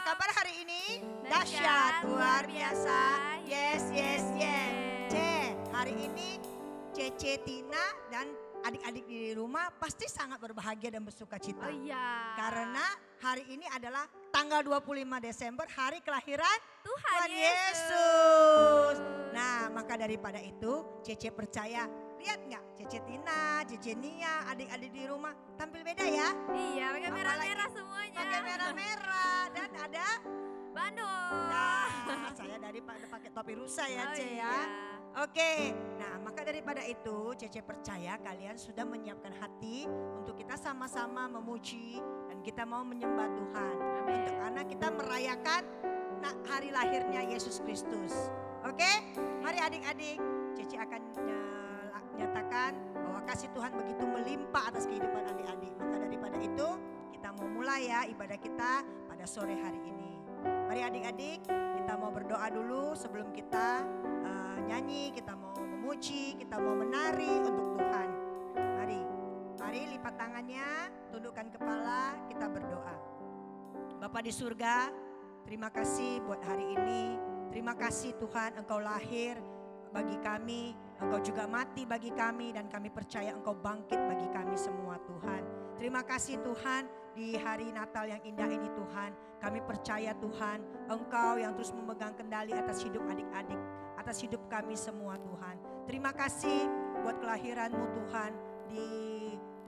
kabar hari ini? Dahsyat, luar biasa. Yes, yes, yes. Yeay. C, hari ini Cece, Tina dan adik-adik di rumah pasti sangat berbahagia dan bersuka cita. Oh iya. Karena hari ini adalah tanggal 25 Desember, hari kelahiran Tuhan Yesus. Nah, maka daripada itu Cece percaya, lihat nggak Cece Tina, Cece Nia, adik-adik di rumah tampil beda ya? Iya, pakai Apalagi merah-merah semuanya. Pakai merah-merah dan ada Bandung. nah, saya daripada pakai topi rusa ya, Oh Ce iya. ya. Oke, nah maka daripada itu Cece percaya kalian sudah menyiapkan hati untuk kita sama-sama memuji dan kita mau menyembah Tuhan. Amin. Untuk karena kita merayakan hari lahirnya Yesus Kristus. Oke, mari adik-adik Cece akan nyatakan bahwa kasih Tuhan begitu melimpah atas kehidupan adik-adik. Maka daripada itu kita mau mulai ya ibadah kita pada sore hari ini. Mari adik-adik kita mau berdoa dulu sebelum kita nyanyi, kita mau memuji, kita mau menari untuk Tuhan. Mari lipat tangannya, tundukkan kepala, kita berdoa. Bapa di surga, terima kasih buat hari ini. Terima kasih Tuhan Engkau lahir bagi kami, Engkau juga mati bagi kami dan kami percaya Engkau bangkit bagi kami semua Tuhan. Terima kasih Tuhan di hari Natal yang indah ini Tuhan. Kami percaya Tuhan Engkau yang terus memegang kendali atas hidup adik-adik, atas hidup kami semua Tuhan. Terima kasih buat kelahiran-Mu Tuhan di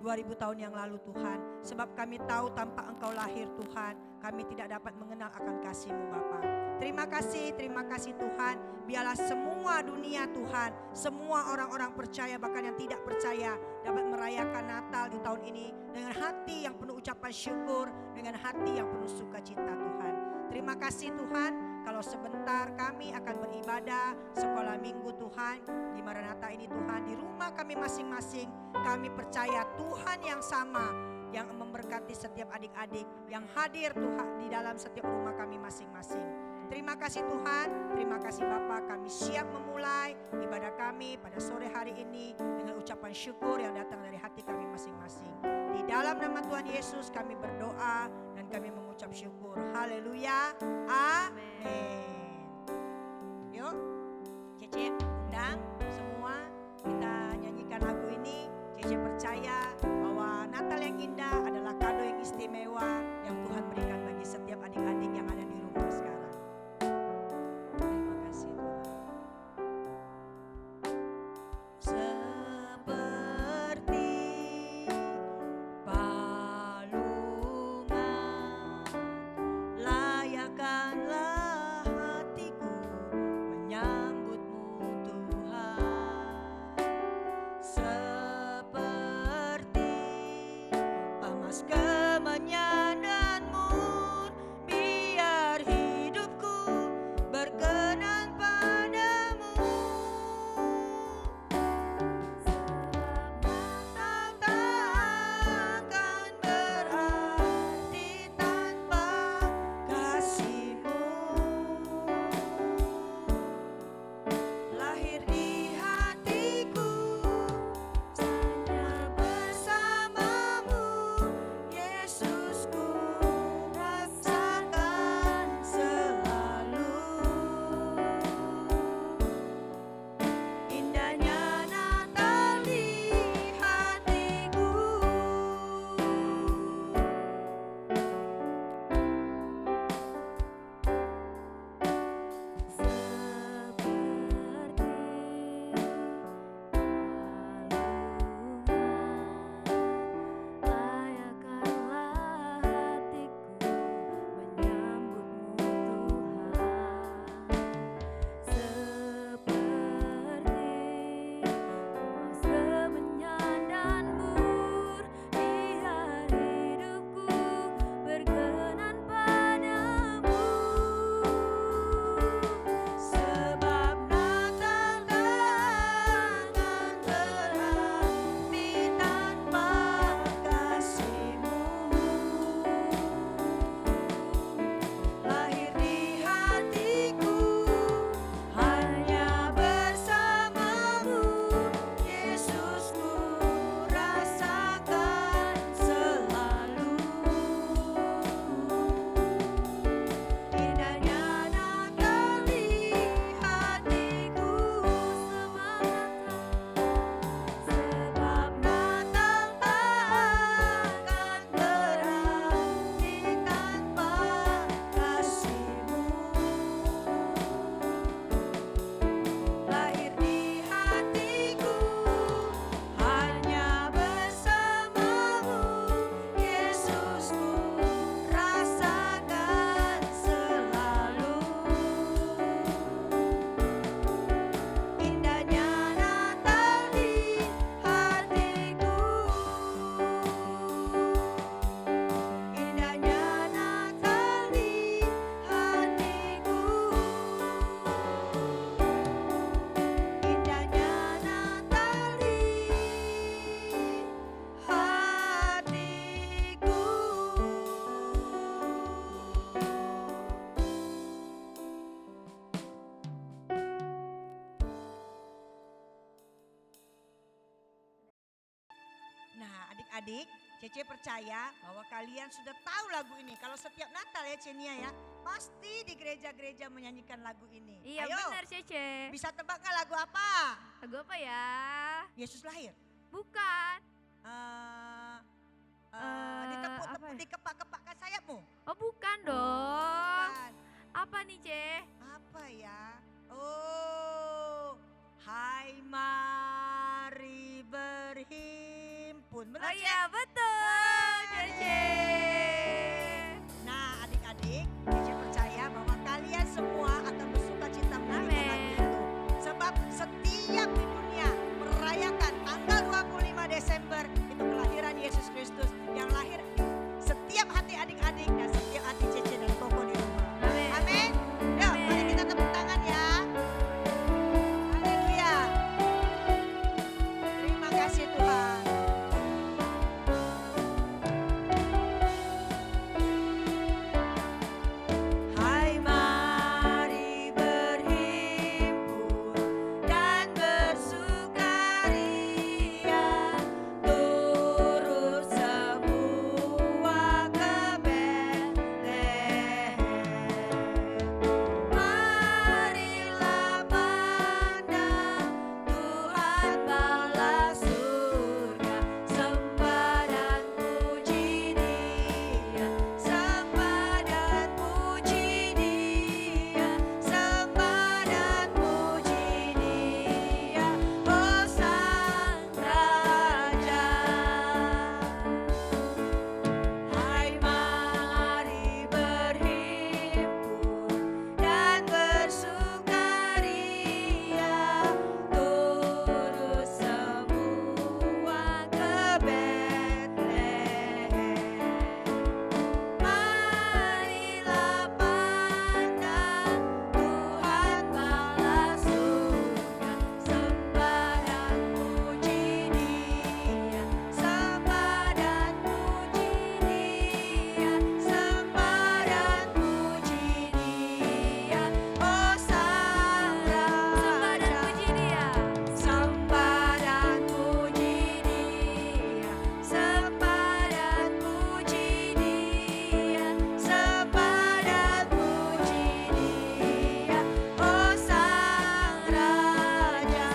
2000 tahun yang lalu Tuhan. Sebab kami tahu tanpa Engkau lahir Tuhan, kami tidak dapat mengenal akan kasih-Mu Bapa. Terima kasih Tuhan. Biarlah semua dunia Tuhan, semua orang-orang percaya bahkan yang tidak percaya dapat merayakan Natal di tahun ini dengan hati yang penuh ucapan syukur, dengan hati yang penuh sukacita Tuhan. Terima kasih Tuhan, kalau sebentar kami akan beribadah sekolah minggu Tuhan di Maranatha ini Tuhan, di rumah kami masing-masing kami percaya Tuhan yang sama yang memberkati setiap adik-adik yang hadir Tuhan di dalam setiap rumah kami masing-masing. Terima kasih Tuhan, terima kasih Bapa, kami siap memulai ibadah kami pada sore hari ini dengan ucapan syukur yang datang dari hati kami masing-masing. Di dalam nama Tuhan Yesus kami berdoa dan kami mengucap syukur. Haleluya, amin. Yuk, Cece undang semua kita nyanyikan lagu ini. Cece percaya bahwa Natal yang indah adalah kado yang istimewa yang Tuhan berikan bagi setiap adik-adik yang ada di rumah sekarang. Terima kasih Tuhan. Seperti palungan layakkanlah hatiku menyambutmu adik-adik, Cece percaya bahwa kalian sudah tahu lagu ini. Kalau setiap Natal ya Cenia ya, pasti di gereja-gereja menyanyikan lagu ini. Iya Ayo, benar Cece. bisa tebak nggak lagu apa? Lagu apa ya? Yesus lahir. Bukan. Ditepuk-tepuk, apa ya? dikepak-kepakkan sayapmu. Oh bukan dong. Bukan. Apa nih Ce? Apa ya? Oh, hai mari berhimpun. Benar Oh Cek? iya betul Cece. Nah adik-adik, Cece percaya bahwa kalian semua akan bersuka cita menyanyikan lagu Amin. itu. Sebab setiap di dunia merayakan tanggal 25 Desember itu kelahiran Yesus Kristus yang lahir di setiap hati adik-adik dan setiap hati Cece dan Koko di rumah. Amin. Amin. Yuk, mari kita tepuk tangan ya. Haleluya. Terima kasih Tuhan. Hai mari berhimpun dan bersukaria, turut semua ke Betlehem. Marilah pandang Tuhan bala surga, sembah dan puji Dia, sembah dan puji Dia, sembah dan puji Dia, oh Sang Raja. Hai mari berhimpun dan bersukaria, turut semua ke Betlehem. Marilah pandang Tuhan bala surga, sembah dan puji Dia, sembah dan puji Dia, sembah dan puji Dia, oh Sang Sembah dan Raja. puji Dia. Sembah dan puji Dia, sembah dan puji Dia, sembah dan puji Dia, oh Sang Raja.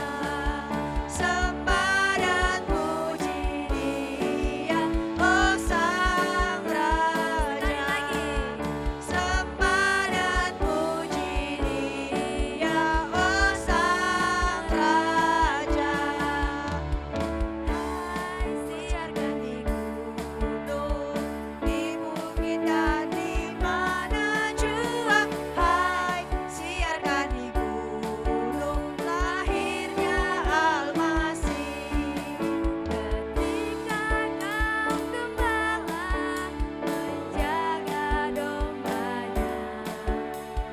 Sembah dan puji Dia, oh Sang Sekali Raja. lagi. Sembah dan puji Dia, oh Sang Raja. Hai siarkan di gunung, di bukit dan di mana jua. Hai siarkan di gunung, lahirnya Almasih. Ketika kau gembala menjaga dombanya,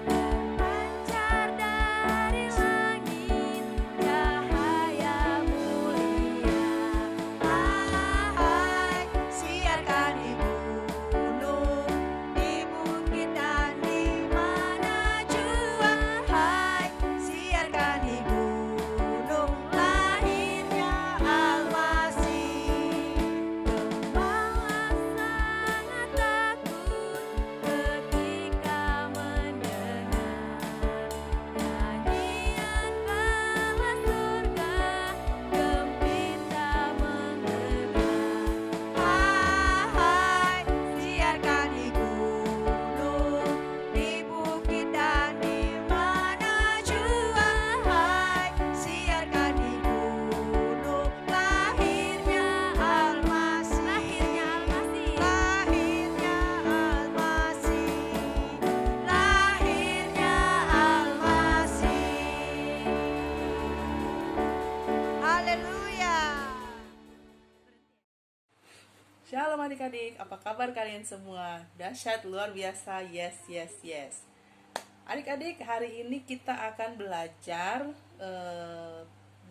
terpancar dari langit cahaya mulia. Hai siarkan di gunung, di bukit dan di mana jua. Hai siarkan di gunung, lahirnya Almasih. Gembala sangat takut ketika mendengar nyanyian bala surga gembira menggelegar. Hai siarkan di gunung, di bukit dan di mana jua. Hai siarkan di gunung, lahirnya Almasih. Lahirnya Almasih. Lahirnya Almasih. Lahirnya Almasih. Haleluya. Shalom adik-adik, apa kabar kalian semua? Dahsyat, luar biasa, yes, yes, yes. Adik-adik, hari ini kita akan belajar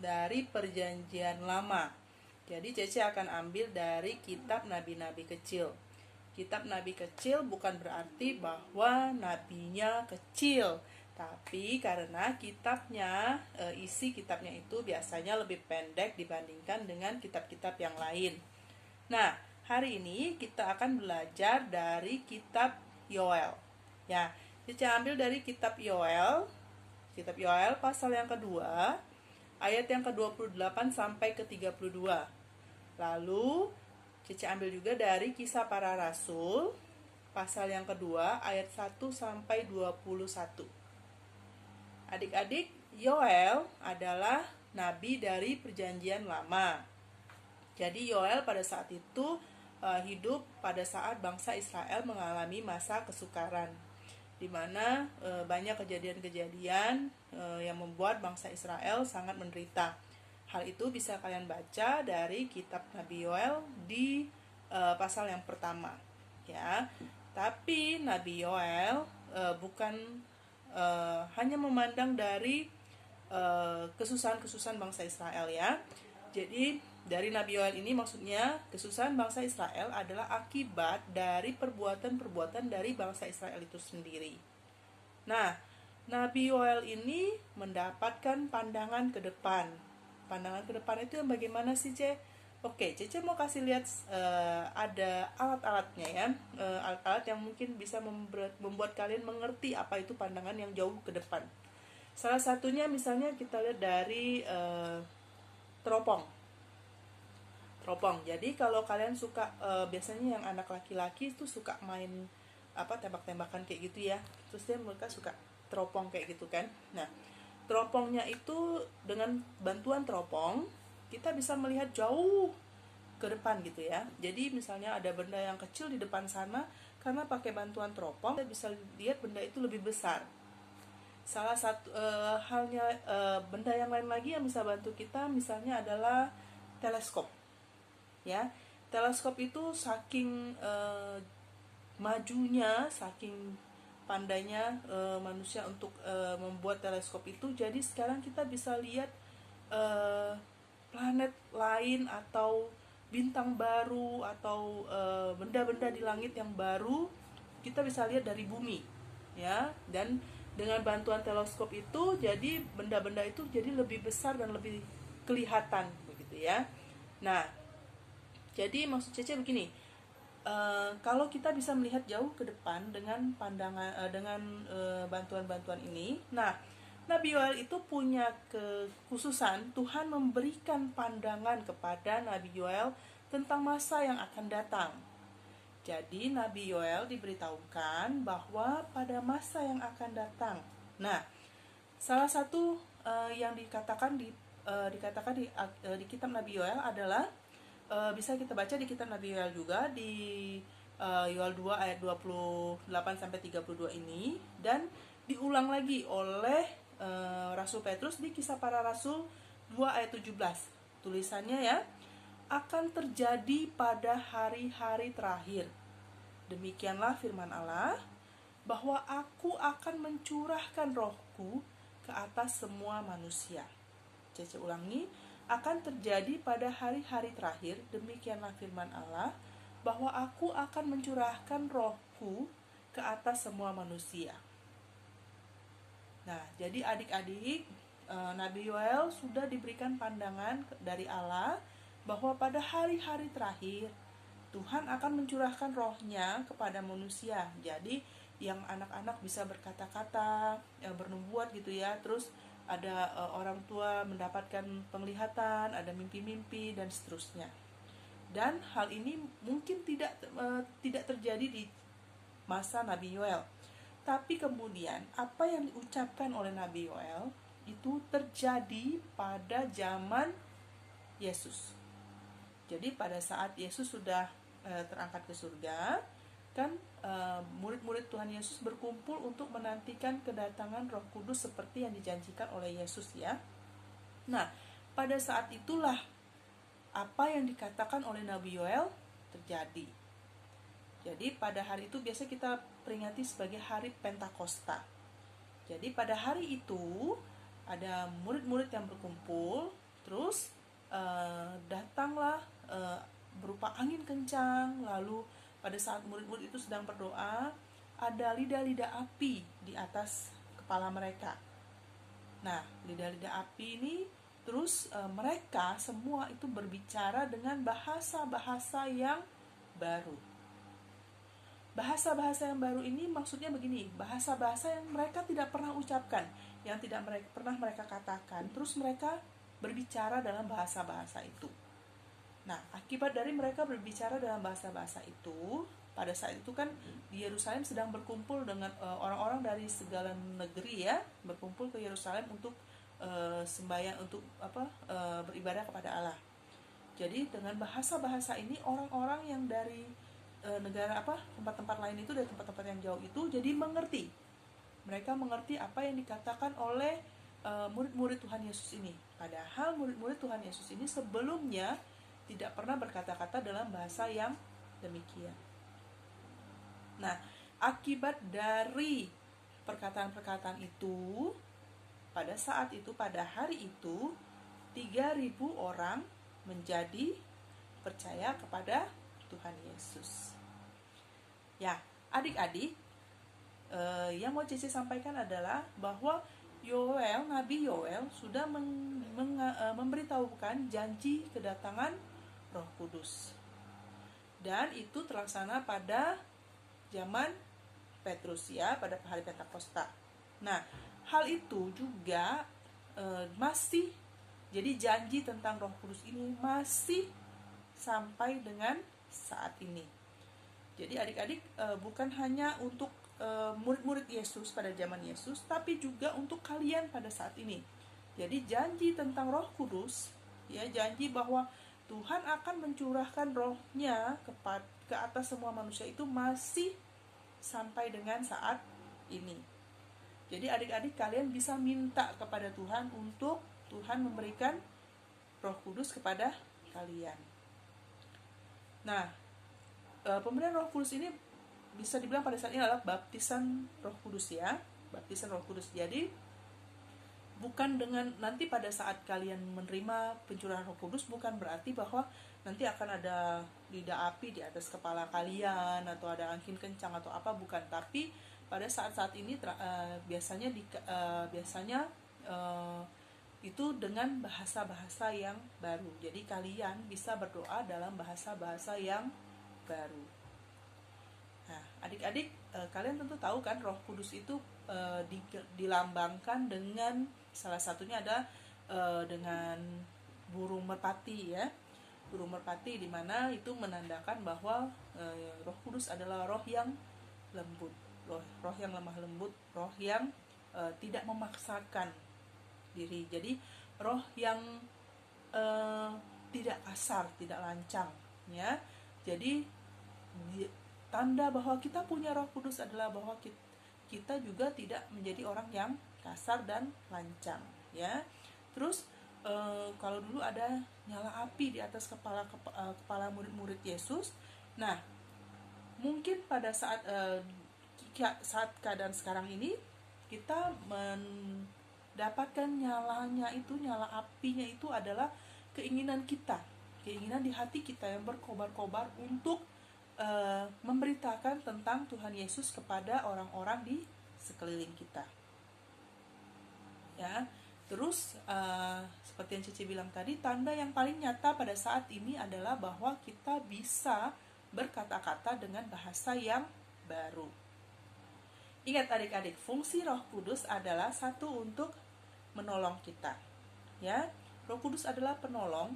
dari perjanjian lama. Jadi Cece akan ambil dari kitab nabi-nabi kecil. Kitab nabi kecil bukan berarti bahwa nabinya kecil, tapi karena kitabnya, isi kitabnya itu biasanya lebih pendek dibandingkan dengan kitab-kitab yang lain. Nah, hari ini kita akan belajar dari kitab Yoel. Ya, kita ambil dari kitab Yoel pasal yang kedua, ayat yang ke-28 sampai ke-32. Lalu Cici ambil juga dari Kisah Para Rasul pasal yang kedua ayat 1 sampai 21. Adik-adik, Yoel adalah nabi dari Perjanjian Lama. Jadi Yoel pada saat itu hidup pada saat bangsa Israel mengalami masa kesukaran, di mana banyak kejadian-kejadian yang membuat bangsa Israel sangat menderita. Hal itu bisa kalian baca dari kitab Nabi Yoel di pasal yang pertama, ya. Tapi Nabi Yoel bukan hanya memandang dari kesusahan-kesusahan bangsa Israel, ya. Jadi dari Nabi Yoel ini maksudnya kesusahan bangsa Israel adalah akibat dari perbuatan-perbuatan dari bangsa Israel itu sendiri. Nah, Nabi Yoel ini mendapatkan pandangan ke depan. Pandangan ke depan itu yang bagaimana sih, Ce? Oke, Cece mau kasih lihat ada alat-alatnya, ya. Alat-alat yang mungkin bisa membuat kalian mengerti apa itu pandangan yang jauh ke depan. Salah satunya misalnya kita lihat dari teropong. Jadi kalau kalian suka biasanya yang anak laki-laki itu suka main tembak-tembakan kayak gitu, ya. Terus mereka suka teropong kayak gitu kan. Nah, teropongnya itu dengan bantuan teropong kita bisa melihat jauh ke depan gitu, ya. Jadi misalnya ada benda yang kecil di depan sana, karena pakai bantuan teropong kita bisa lihat benda itu lebih besar. Salah satu halnya benda yang lain lagi yang bisa bantu kita misalnya adalah teleskop, ya. Teleskop itu saking majunya, saking pandainya manusia untuk membuat teleskop itu, jadi sekarang kita bisa lihat planet lain atau bintang baru atau benda-benda di langit yang baru kita bisa lihat dari bumi, ya. Dan dengan bantuan teleskop itu jadi benda-benda itu jadi lebih besar dan lebih kelihatan begitu, ya. Nah, jadi maksud Cece begini, kalau kita bisa melihat jauh ke depan dengan pandangan dengan bantuan-bantuan ini. Nah, Nabi Yoel itu punya kekhususan, Tuhan memberikan pandangan kepada Nabi Yoel tentang masa yang akan datang. Jadi Nabi Yoel diberitahukan bahwa pada masa yang akan datang. Nah, salah satu yang dikatakan di kitab Nabi Yoel adalah bisa kita baca di kitab Nabi Yoel juga di Yoel 2 ayat 28 sampai 32 ini, dan diulang lagi oleh Rasul Petrus di Kisah Para Rasul 2 ayat 17. Tulisannya, ya, akan terjadi pada hari-hari terakhir. Demikianlah firman Allah, bahwa aku akan mencurahkan rohku ke atas semua manusia. Cece ulangi, akan terjadi pada hari-hari terakhir, demikianlah firman Allah, bahwa aku akan mencurahkan rohku ke atas semua manusia. Nah, jadi adik-adik, Nabi Yoel sudah diberikan pandangan dari Allah bahwa pada hari-hari terakhir Tuhan akan mencurahkan rohnya kepada manusia. Jadi yang anak-anak bisa berkata-kata, bernubuat gitu, ya. Terus ada orang tua mendapatkan penglihatan, ada mimpi-mimpi dan seterusnya. Dan hal ini mungkin tidak terjadi di masa Nabi Yoel. Tapi kemudian apa yang diucapkan oleh Nabi Yoel itu terjadi pada zaman Yesus. Jadi pada saat Yesus sudah terangkat ke surga, kan murid-murid Tuhan Yesus berkumpul untuk menantikan kedatangan Roh Kudus seperti yang dijanjikan oleh Yesus, ya. Nah, pada saat itulah apa yang dikatakan oleh Nabi Yoel terjadi. Jadi pada hari itu biasa kita peringati sebagai hari Pentakosta. Jadi pada hari itu ada murid-murid yang berkumpul, terus datanglah berupa angin kencang. Lalu pada saat murid-murid itu sedang berdoa, ada lidah-lidah api di atas kepala mereka. Nah, lidah-lidah api ini Terus mereka semua itu berbicara dengan bahasa-bahasa yang baru. Bahasa-bahasa yang baru ini maksudnya begini, bahasa-bahasa yang mereka tidak pernah ucapkan, yang tidak pernah mereka katakan, terus mereka berbicara dalam bahasa-bahasa itu. Nah, akibat dari mereka berbicara dalam bahasa-bahasa itu, pada saat itu kan di Yerusalem sedang berkumpul dengan orang-orang dari segala negeri ya, berkumpul ke Yerusalem untuk sembahyang, untuk beribadah kepada Allah. Jadi dengan bahasa-bahasa ini orang-orang yang dari negara tempat-tempat lain itu, dari tempat-tempat yang jauh itu jadi mengerti. Mereka mengerti apa yang dikatakan oleh murid-murid Tuhan Yesus ini. Padahal murid-murid Tuhan Yesus ini sebelumnya tidak pernah berkata-kata dalam bahasa yang demikian. Nah, akibat dari perkataan-perkataan itu, pada saat itu, pada hari itu, 3.000 orang menjadi percaya kepada Tuhan Yesus. Ya, adik-adik, yang mau Cici sampaikan adalah bahwa Nabi Yoel sudah memberitahukan janji kedatangan Roh Kudus. Dan itu terlaksana pada zaman Petrus ya, pada hari Pentakosta. Nah, hal itu juga masih, jadi janji tentang Roh Kudus ini masih sampai dengan saat ini. Jadi adik-adik, bukan hanya untuk murid-murid Yesus pada zaman Yesus, tapi juga untuk kalian pada saat ini. Jadi janji tentang Roh Kudus, ya, janji bahwa Tuhan akan mencurahkan Roh-Nya ke atas semua manusia itu masih sampai dengan saat ini. Jadi adik-adik, kalian bisa minta kepada Tuhan untuk Tuhan memberikan Roh Kudus kepada kalian. Nah, pemberian Roh Kudus ini bisa dibilang pada saat ini adalah baptisan Roh Kudus ya, baptisan Roh Kudus. Jadi bukan dengan nanti pada saat kalian menerima pencurahan Roh Kudus, bukan berarti bahwa nanti akan ada lidah api di atas kepala kalian atau ada angin kencang atau apa, bukan. Tapi pada saat-saat ini biasanya itu dengan bahasa-bahasa yang baru. Jadi kalian bisa berdoa dalam bahasa-bahasa yang baru. Nah, adik-adik, kalian tentu tahu kan Roh Kudus itu dilambangkan dengan, salah satunya ada dengan burung merpati ya. Burung merpati, di mana itu menandakan bahwa Roh Kudus adalah roh yang lembut, roh yang lemah lembut, roh yang tidak memaksakan diri. Jadi roh yang tidak kasar, tidak lancang ya. Jadi tanda bahwa kita punya Roh Kudus adalah bahwa kita juga tidak menjadi orang yang kasar dan lancang ya. Terus kalau dulu ada nyala api di atas kepala murid-murid Yesus. Nah, mungkin pada saat keadaan sekarang ini kita mendapatkan nyala apinya itu adalah keinginan di hati kita yang berkobar-kobar untuk memberitakan tentang Tuhan Yesus kepada orang-orang di sekeliling kita ya. Terus seperti yang Cici bilang tadi, tanda yang paling nyata pada saat ini adalah bahwa kita bisa berkata-kata dengan bahasa yang baru. Ingat adik-adik, fungsi Roh Kudus adalah satu, untuk menolong kita ya. Roh Kudus adalah penolong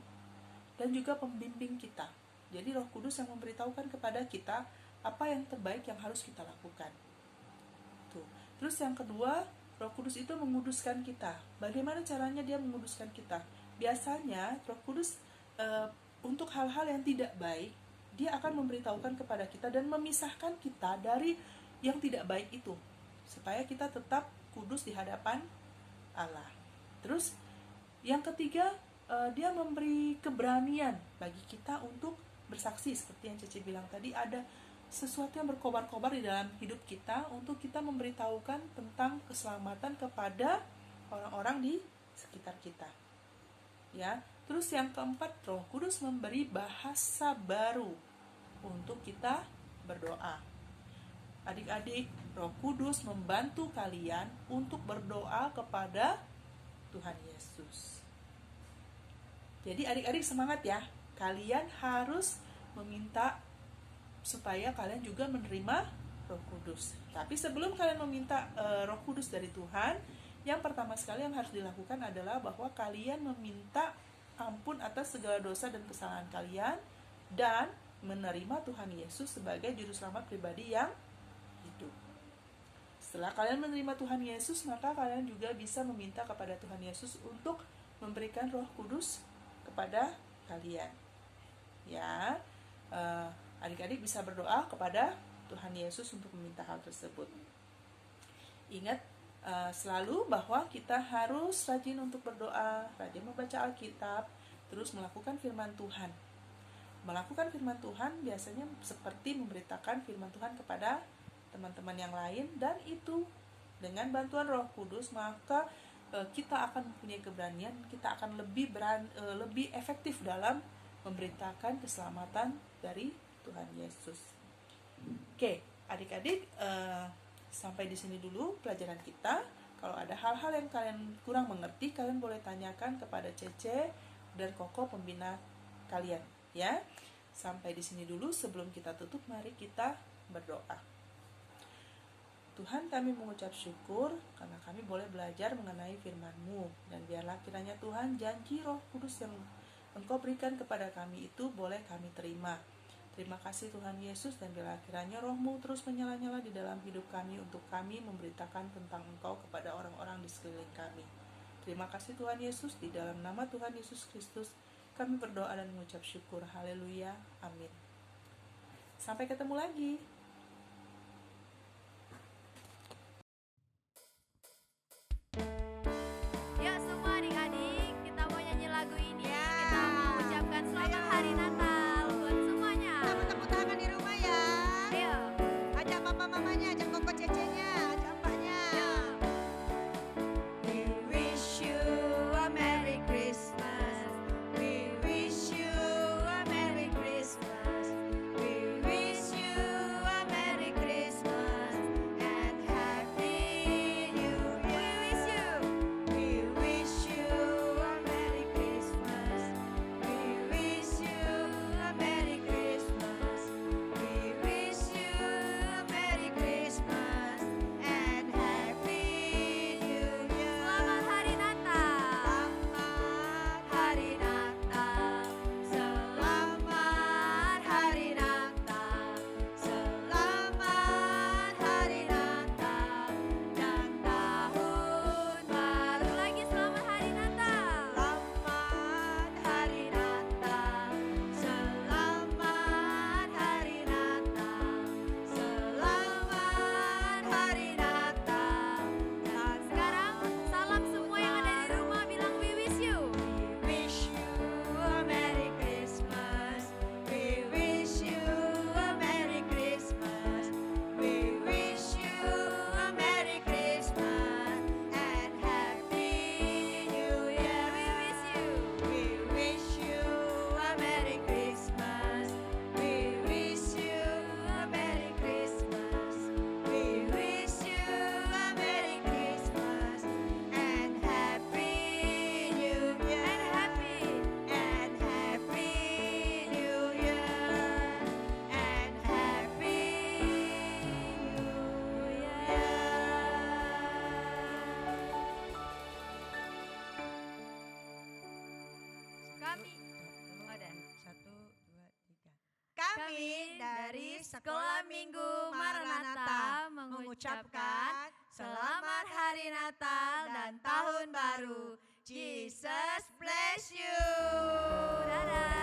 dan juga pembimbing kita. Jadi Roh Kudus yang memberitahukan kepada kita apa yang terbaik yang harus kita lakukan. Tuh. Terus yang kedua, Roh Kudus itu menguduskan kita. Bagaimana caranya dia menguduskan kita? Biasanya Roh Kudus untuk hal-hal yang tidak baik, dia akan memberitahukan kepada kita dan memisahkan kita dari yang tidak baik itu, supaya kita tetap kudus di hadapan Allah. Terus yang ketiga, dia memberi keberanian bagi kita untuk bersaksi. Seperti yang Cici bilang tadi, ada sesuatu yang berkobar-kobar di dalam hidup kita untuk kita memberitahukan tentang keselamatan kepada orang-orang di sekitar kita ya. Terus yang keempat, Roh Kudus memberi bahasa baru untuk kita berdoa. Adik-adik, Roh Kudus membantu kalian untuk berdoa kepada Tuhan Yesus Jadi adik-adik semangat ya. Kalian harus meminta supaya kalian juga menerima Roh Kudus. Tapi sebelum kalian meminta Roh Kudus dari Tuhan, yang pertama sekali yang harus dilakukan adalah bahwa kalian meminta ampun atas segala dosa dan kesalahan kalian dan menerima Tuhan Yesus sebagai juru selamat pribadi yang hidup. Setelah kalian menerima Tuhan Yesus, maka kalian juga bisa meminta kepada Tuhan Yesus untuk memberikan Roh Kudus kepada kalian. Ya, adik-adik bisa berdoa kepada Tuhan Yesus untuk meminta hal tersebut. Ingat selalu bahwa kita harus rajin untuk berdoa, rajin membaca Alkitab, terus melakukan firman Tuhan. Melakukan firman Tuhan biasanya seperti memberitakan firman Tuhan kepada teman-teman yang lain, dan itu dengan bantuan Roh Kudus maka kita akan mempunyai keberanian, kita akan lebih efektif dalam memberitakan keselamatan dari Tuhan Yesus. Oke, adik-adik, sampai di sini dulu pelajaran kita. Kalau ada hal-hal yang kalian kurang mengerti, kalian boleh tanyakan kepada Cece dan Koko pembina kalian, ya. Sampai di sini dulu. Sebelum kita tutup, mari kita berdoa. Tuhan, kami mengucap syukur karena kami boleh belajar mengenai firman-Mu, dan biarlah kiranya Tuhan janji Roh Kudus yang Engkau berikan kepada kami itu boleh kami terima. Terima kasih Tuhan Yesus, dan biarlah kiranya Roh-Mu terus menyala-nyala di dalam hidup kami untuk kami memberitakan tentang Engkau kepada orang-orang di sekeliling kami. Terima kasih Tuhan Yesus, di dalam nama Tuhan Yesus Kristus kami berdoa dan mengucap syukur. Haleluya, amin. Sampai ketemu lagi. Yuk semua adik-adik, kita mau nyanyi lagu ini. Kita mau ucapkan selamat hari Natal buat semuanya. Kita tepuk tangan di rumah ya. Ayo. Ajak papa mamanya, ajak Koko Cecenya, ajak mbaknya. We wish you a Merry Christmas. We wish you a Merry Christmas. We wish you a Merry Christmas and Happy New Year. We wish you a Merry Christmas. We wish you a Merry Christmas. We wish you a Merry Christmas and Happy New Year. Selamat hari Natal. Selamat Hari Natal. Selamat Hari Natal. Selamat Hari Natal dan tahun baru. Lagi selamat hari Natal. Selamat Hari Natal. Selamat Hari Natal. Selamat Hari Natal. Dan Sekarang salam semua yang ada di rumah bilang we wish you. wish you a Merry Christmas. We wish you a Merry Christmas. We wish you a Merry Christmas and Happy New Year. We wish you. We wish you a Merry Christmas. We wish you a Merry Christmas. We wish you a Merry Christmas and Happy New Year. And happy. And Happy New Year. And Happy New Year. Kami. Ada. Kami dari Sekolah Minggu Maranatha mengucapkan Selamat Hari Natal dan Tahun Baru. Jesus bless you. Dadah.